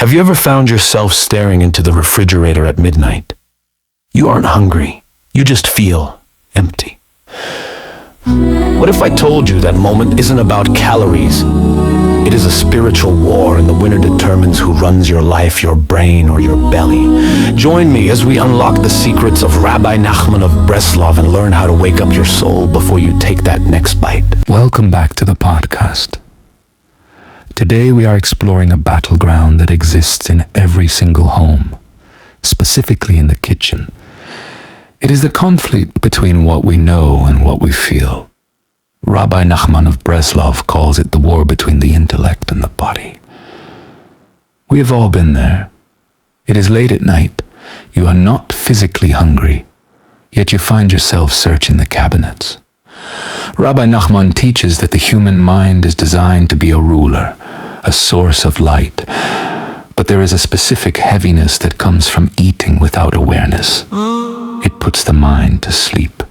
Have you ever found yourself staring into the refrigerator at midnight? You aren't hungry, you just feel empty. What if I told you that moment isn't about calories? It is a spiritual war, and the winner determines who runs your life, your brain or your belly. Join me as we unlock the secrets of Rabbi Nachman of Breslov and learn how to wake up your soul before you take that next bite. Welcome back to the podcast. Today we are exploring a battleground that exists in every single home, specifically in the kitchen. It is the conflict between what we know and what we feel. Rabbi Nachman of Breslov calls it the war between the intellect and the body. We have all been there. It is late at night. You are not physically hungry, yet you find yourself searching the cabinets. Rabbi Nachman teaches that the human mind is designed to be a ruler, a source of light, but there is a specific heaviness that comes from eating without awareness. It puts the mind to sleep.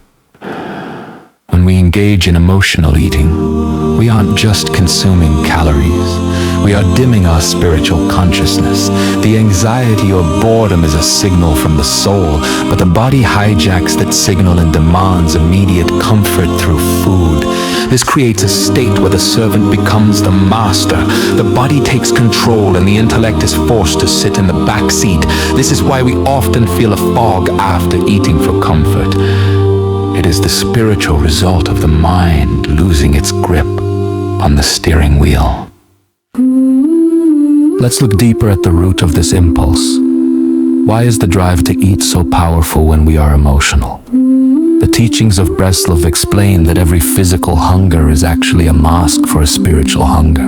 When we engage in emotional eating, we aren't just consuming calories. We are dimming our spiritual consciousness. The anxiety or boredom is a signal from the soul, but the body hijacks that signal and demands immediate comfort through food. This creates a state where the servant becomes the master. The body takes control and the intellect is forced to sit in the back seat. This is why we often feel a fog after eating for comfort. It is the spiritual result of the mind losing its grip on the steering wheel. Let's look deeper at the root of this impulse. Why is the drive to eat so powerful when we are emotional? The teachings of Breslov explain that every physical hunger is actually a mask for a spiritual hunger.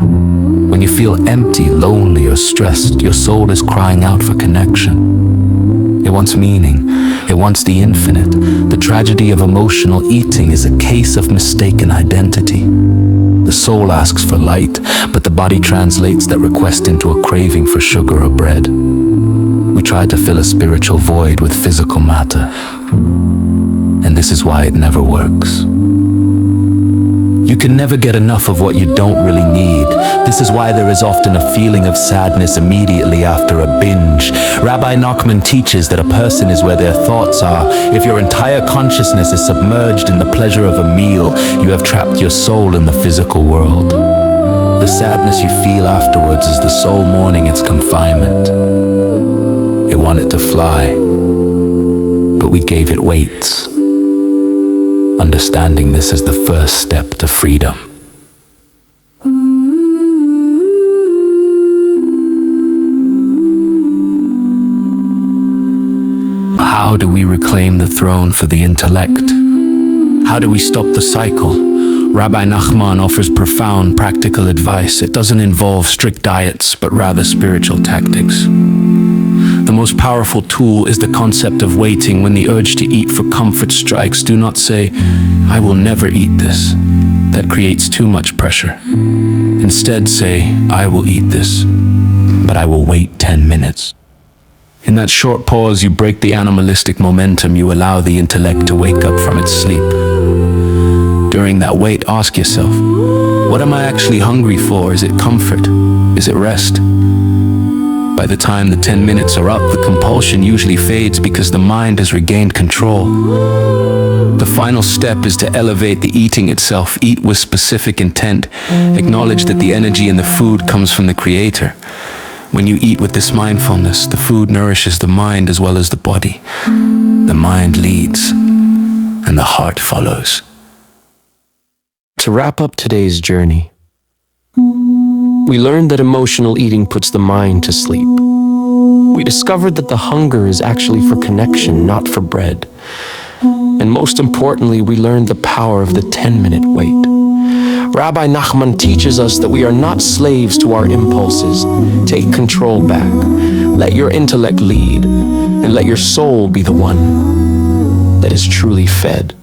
When you feel empty, lonely, or stressed, your soul is crying out for connection. It wants meaning. It wants the infinite. The tragedy of emotional eating is a case of mistaken identity. The soul asks for light, but the body translates that request into a craving for sugar or bread. We try to fill a spiritual void with physical matter, and this is why it never works. You can never get enough of what you don't really need. This is why there is often a feeling of sadness immediately after a binge. Rabbi Nachman teaches that a person is where their thoughts are. If your entire consciousness is submerged in the pleasure of a meal, you have trapped your soul in the physical world. The sadness you feel afterwards is the soul mourning its confinement. It wanted to fly, but we gave it weights. Understanding this is the first step to freedom. How do we reclaim the throne for the intellect? How do we stop the cycle? Rabbi Nachman offers profound practical advice. It doesn't involve strict diets, but rather spiritual tactics. The most powerful tool is the concept of waiting. When the urge to eat for comfort strikes, do not say, "I will never eat this." That creates too much pressure. Instead say, "I will eat this, but I will wait 10 minutes. In that short pause, you break the animalistic momentum. You allow the intellect to wake up from its sleep. During that wait, ask yourself, what am I actually hungry for? Is it comfort? Is it rest? By the time the 10 minutes are up, the compulsion usually fades because the mind has regained control. The final step is to elevate the eating itself. Eat with specific intent. Acknowledge that the energy in the food comes from the Creator. When you eat with this mindfulness, the food nourishes the mind as well as the body. The mind leads, and the heart follows. To wrap up today's journey, we learned that emotional eating puts the mind to sleep. We discovered that the hunger is actually for connection, not for bread. And most importantly, we learned the power of the 10-minute wait. Rabbi Nachman teaches us that we are not slaves to our impulses. Take control back. Let your intellect lead, and let your soul be the one that is truly fed.